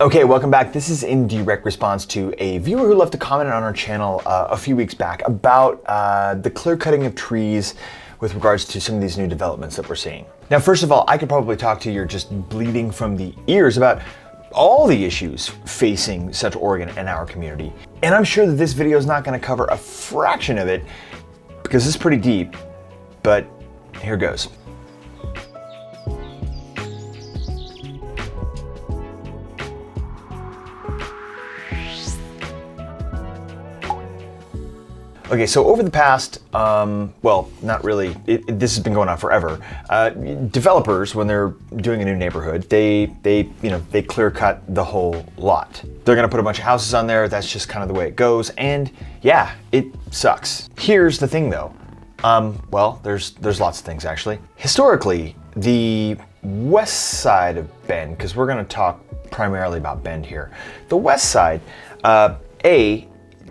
Okay, welcome back. This is in direct response to a viewer who left a comment on our channel a few weeks back about the clear cutting of trees with regards to some of these new developments that we're seeing. Now, first of all, I could probably talk to you just bleeding from the ears about all the issues facing Central Oregon and our community. And I'm sure that this video is not going to cover a fraction of it because it's pretty deep, but here goes. Okay, so over the past, well, not really, this has been going on forever. Developers, when they're doing a new neighborhood, they clear cut the whole lot. They're gonna put a bunch of houses on there. That's just kind of the way it goes. And yeah, it sucks. Here's the thing though. Well, there's lots of things actually. Historically, the west side of Bend, because we're gonna talk primarily about Bend here. The west side,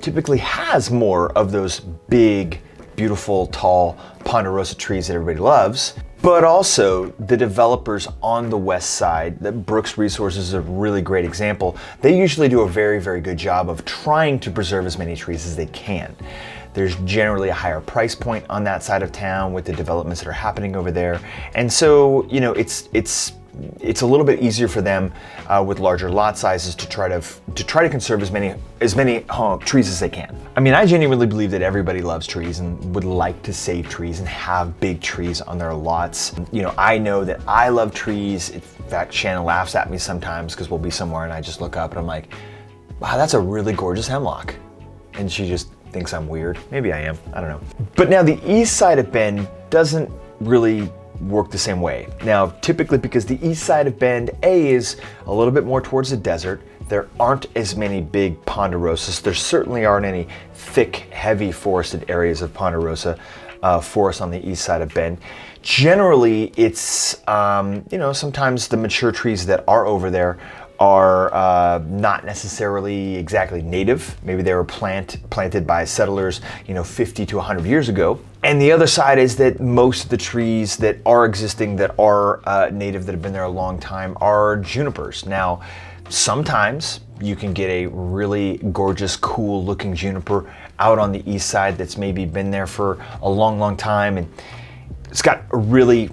typically has more of those big, beautiful, tall ponderosa trees that everybody loves, but also the developers on the west side, that Brooks Resources is a really great example. They usually do a very, very good job of trying to preserve as many trees as they can. There's generally a higher price point on that side of town with the developments that are happening over there. And so, you know, it's a little bit easier for them with larger lot sizes to try to conserve as many trees as they can. I mean, I genuinely believe that everybody loves trees and would like to save trees and have big trees on their lots. You know, I know that I love trees. In fact, Shannon laughs at me sometimes because we'll be somewhere and I just look up and I'm like, wow, that's a really gorgeous hemlock. And she just thinks I'm weird. Maybe I am, I don't know. But now the east side of Bend doesn't really work the same way. Now, typically because the east side of Bend, is a little bit more towards the desert, there aren't as many big ponderosas. There certainly aren't any thick, heavy forested areas of ponderosa forest on the east side of Bend. Generally, it's, sometimes the mature trees that are over there are not necessarily exactly native. Maybe they were planted by settlers, 50 to 100 years ago. And the other side is that most of the trees that are existing that are native, that have been there a long time, are junipers. Now, sometimes you can get a really gorgeous, cool looking juniper out on the east side that's maybe been there for a long, long time. And it's got a really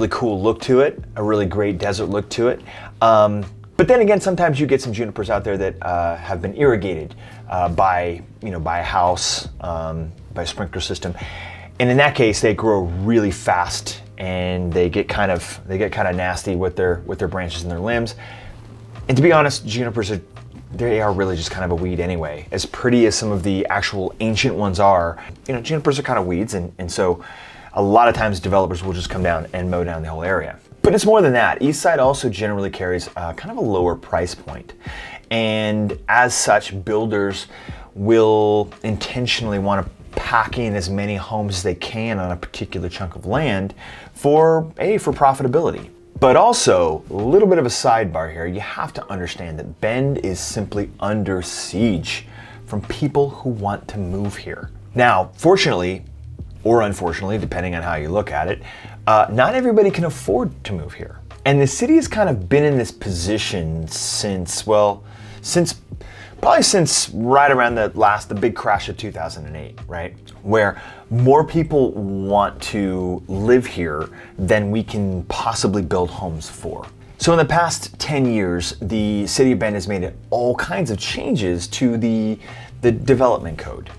cool look to it, a really great desert look to it. But then again, sometimes you get some junipers out there that have been irrigated by a house, by a sprinkler system. And in that case, they grow really fast and they get kind of nasty with their branches and their limbs. And to be honest, junipers they are really just kind of a weed anyway. As pretty as some of the actual ancient ones are, junipers are kind of weeds, and so a lot of times developers will just come down and mow down the whole area. But it's more than that. East side also generally carries kind of a lower price point. And as such, builders will intentionally want to pack in as many homes as they can on a particular chunk of land for profitability. But also, a little bit of a sidebar here, you have to understand that Bend is simply under siege from people who want to move here. Now, fortunately, or unfortunately, depending on how you look at it, not everybody can afford to move here. And the city has kind of been in this position since right around the big crash of 2008, right? Where more people want to live here than we can possibly build homes for. So in the past 10 years, the city of Bend has made all kinds of changes to the development code.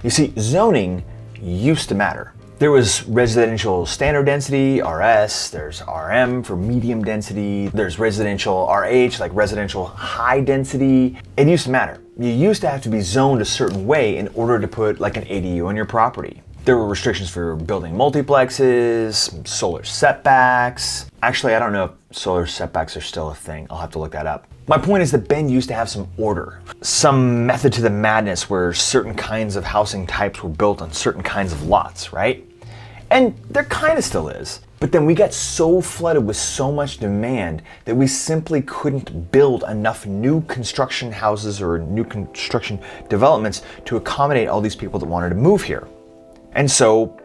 You see, zoning used to matter. There was residential standard density, RS, there's RM for medium density, there's residential RH, like residential high density. It used to matter. You used to have to be zoned a certain way in order to put like an ADU on your property. There were restrictions for building multiplexes, solar setbacks. Actually, I don't know if solar setbacks are still a thing. I'll have to look that up. My point is that Bend used to have some order, some method to the madness where certain kinds of housing types were built on certain kinds of lots, right? And there kind of still is. But then we got so flooded with so much demand that we simply couldn't build enough new construction houses or new construction developments to accommodate all these people that wanted to move here. And so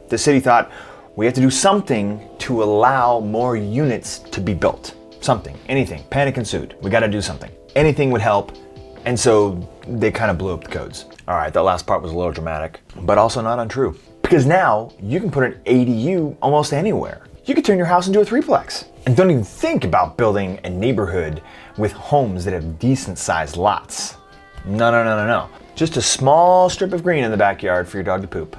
the city thought, we have to do something to allow more units to be built. something, anything. Panic ensued. We got to do something. Anything would help. And so they kind of blew up the codes. All right, that last part was a little dramatic, but also not untrue. Because now you can put an ADU almost anywhere. You could turn your house into a threeplex. And don't even think about building a neighborhood with homes that have decent sized lots. No, no, no, no, no. Just a small strip of green in the backyard for your dog to poop.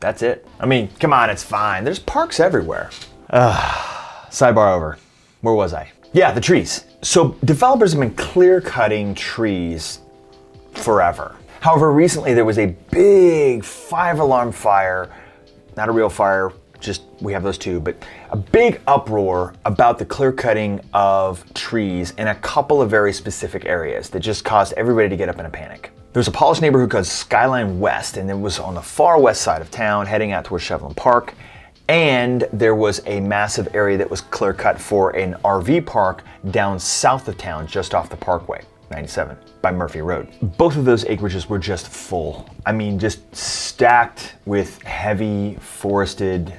That's it. I mean, come on, it's fine. There's parks everywhere. Sidebar over. Where was I? Yeah, the trees. So developers have been clear cutting trees forever. However, recently there was a big 5-alarm fire, not a real fire, just we have those too, but a big uproar about the clear cutting of trees in a couple of very specific areas that just caused everybody to get up in a panic. There's a polished neighborhood called Skyline West, and it was on the far west side of town, heading out towards Shevlin Park. And there was a massive area that was clear cut for an RV park down south of town, just off the Parkway 97 by Murphy Road. Both of those acreages were just full. I mean, just stacked with heavy forested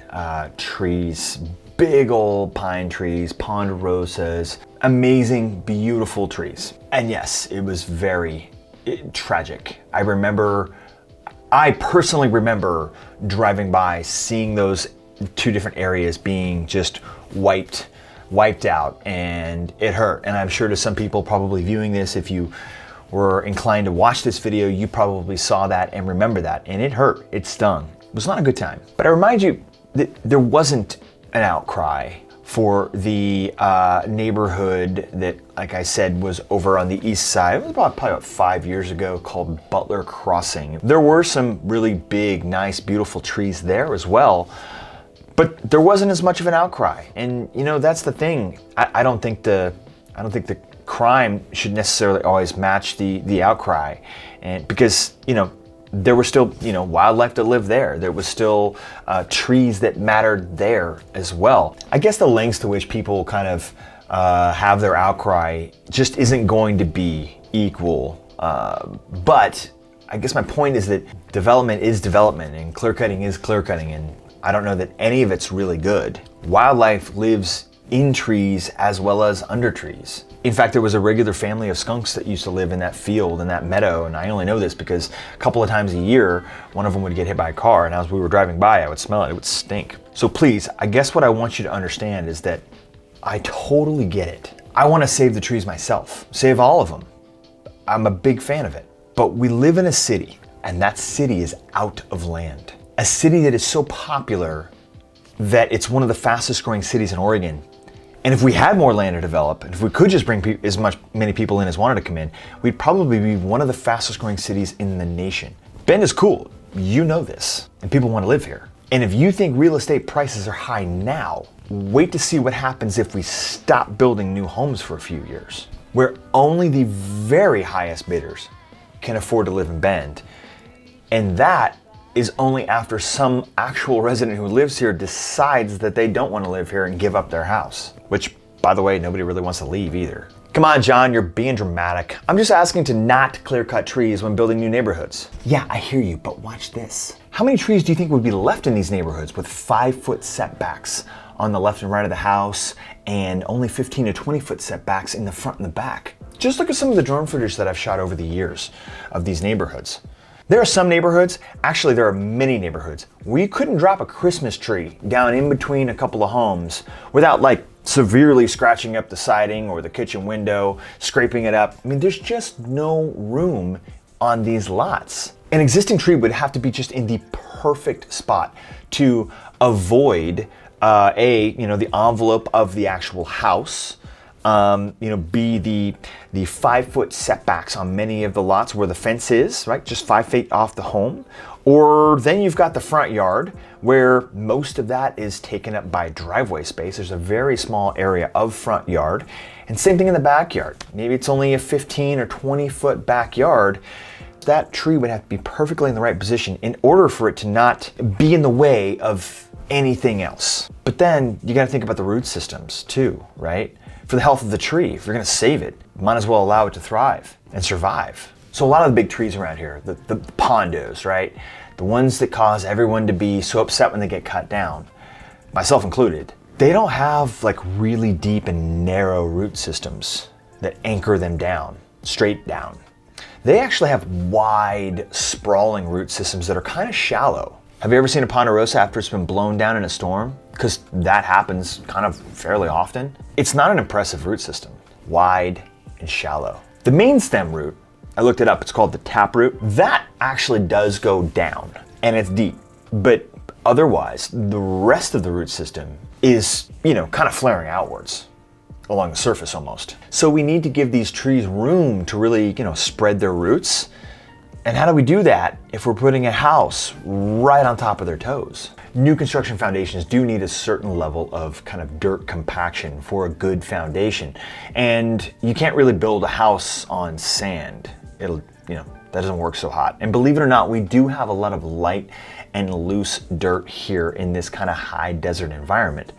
trees, big old pine trees, ponderosas, amazing, beautiful trees. And yes, it was very tragic. I personally remember driving by, seeing those two different areas being just wiped out, and it hurt. And I'm sure to some people probably viewing this, if you were inclined to watch this video, you probably saw that and remember that, and it hurt, it stung. It was not a good time. But I remind you that there wasn't an outcry for the neighborhood that, like I said, was over on the east side. It was probably about 5 years ago, called Butler Crossing. There were some really big, nice, beautiful trees there as well, but there wasn't as much of an outcry. And you know, that's the thing. I don't think the crime should necessarily always match the outcry, and because there was still wildlife that lived there. There was still trees that mattered there as well. I guess the lengths to which people kind of have their outcry just isn't going to be equal. But I guess my point is that development is development, and clear cutting is clear cutting, and I don't know that any of it's really good. Wildlife lives in trees as well as under trees. In fact, there was a regular family of skunks that used to live in that field, in that meadow, and I only know this because a couple of times a year, one of them would get hit by a car, and as we were driving by, I would smell it. It would stink. So please, I guess what I want you to understand is that I totally get it. I want to save the trees myself, save all of them. I'm a big fan of it. But we live in a city, and that city is out of land. A city that is so popular that it's one of the fastest growing cities in Oregon. And if we had more land to develop, and if we could just bring many people in as wanted to come in, we'd probably be one of the fastest growing cities in the nation. Bend is cool, you know this, and people want to live here. And if you think real estate prices are high now, wait to see what happens if we stop building new homes for a few years, where only the very highest bidders can afford to live in Bend. And that is only after some actual resident who lives here decides that they don't want to live here and give up their house. Which, by the way, nobody really wants to leave either. Come on, John, you're being dramatic. I'm just asking to not clear cut trees when building new neighborhoods. Yeah, I hear you, but watch this. How many trees do you think would be left in these neighborhoods with 5-foot setbacks on the left and right of the house, and only 15 to 20-foot setbacks in the front and the back? Just look at some of the drone footage that I've shot over the years of these neighborhoods. There are some neighborhoods, actually there are many neighborhoods, where you couldn't drop a Christmas tree down in between a couple of homes without severely scratching up the siding or the kitchen window, scraping it up. I mean, there's just no room on these lots. An existing tree would have to be just in the perfect spot to avoid the envelope of the actual house, be the 5-foot setbacks on many of the lots where the fence is, right? Just 5 feet off the home. Or then you've got the front yard where most of that is taken up by driveway space. There's a very small area of front yard. And same thing in the backyard. Maybe it's only a 15 or 20-foot backyard. That tree would have to be perfectly in the right position in order for it to not be in the way of anything else. But then you got to think about the root systems too, right? For the health of the tree, if you're going to save it, might as well allow it to thrive and survive. So a lot of the big trees around here, the pondos, right? The ones that cause everyone to be so upset when they get cut down, myself included, they don't have like really deep and narrow root systems that anchor them down, straight down. They actually have wide, sprawling root systems that are kind of shallow. Have you ever seen a ponderosa after it's been blown down in a storm? Because that happens kind of fairly often. It's not an impressive root system, wide and shallow. The main stem root, I looked it up, it's called the taproot. That actually does go down and it's deep, but otherwise the rest of the root system is, kind of flaring outwards along the surface almost. So we need to give these trees room to really, spread their roots. And how do we do that if we're putting a house right on top of their toes? New construction foundations do need a certain level of kind of dirt compaction for a good foundation. And you can't really build a house on sand. That doesn't work so hot. And believe it or not, we do have a lot of light and loose dirt here in this kind of high desert environment.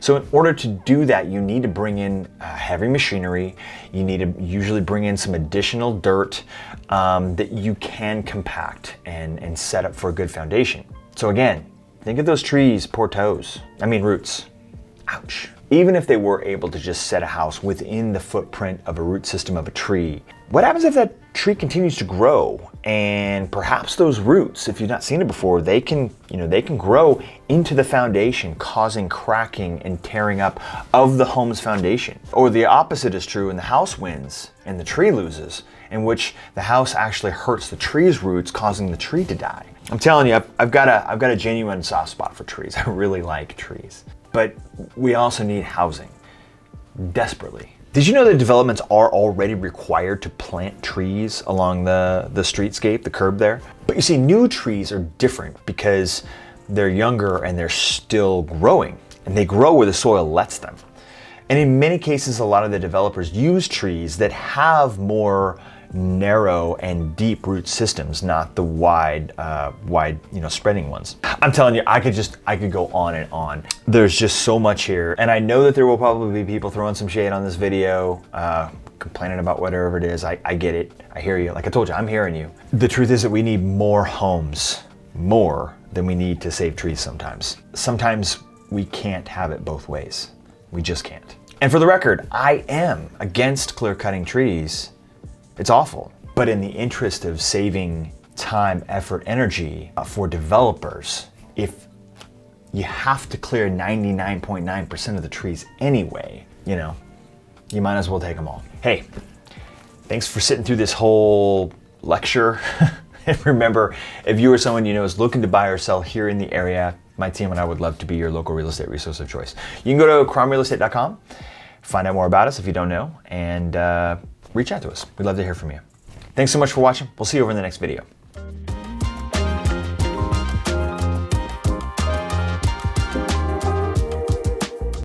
So in order to do that, you need to bring in heavy machinery. You need to usually bring in some additional dirt that you can compact and set up for a good foundation. So again, think of those trees, poor roots. Ouch. Even if they were able to just set a house within the footprint of a root system of a tree, what happens if that tree continues to grow and perhaps those roots, if you've not seen it before, they can grow into the foundation, causing cracking and tearing up of the home's foundation. Or the opposite is true and the house wins and the tree loses, in which the house actually hurts the tree's roots, causing the tree to die. I'm telling you, I've got a genuine soft spot for trees. I really like trees. But we also need housing, desperately. Did you know that developments are already required to plant trees along the streetscape, the curb there? But you see, new trees are different because they're younger and they're still growing, and they grow where the soil lets them. And in many cases, a lot of the developers use trees that have more narrow and deep root systems, not the wide, spreading ones. I'm telling you, I could go on and on. There's just so much here. And I know that there will probably be people throwing some shade on this video, complaining about whatever it is. I get it. I hear you. Like I told you, I'm hearing you. The truth is that we need more homes, more than we need to save trees sometimes. Sometimes we can't have it both ways. We just can't. And for the record, I am against clear cutting trees. It's awful. But in the interest of saving time, effort, energy for developers, if you have to clear 99.9% of the trees anyway, you might as well take them all. Hey, thanks for sitting through this whole lecture. And remember, if you or someone you know is looking to buy or sell here in the area, my team and I would love to be your local real estate resource of choice. You can go to krommrealestate.com, find out more about us if you don't know, and reach out to us. We'd love to hear from you. Thanks so much for watching. We'll see you over in the next video.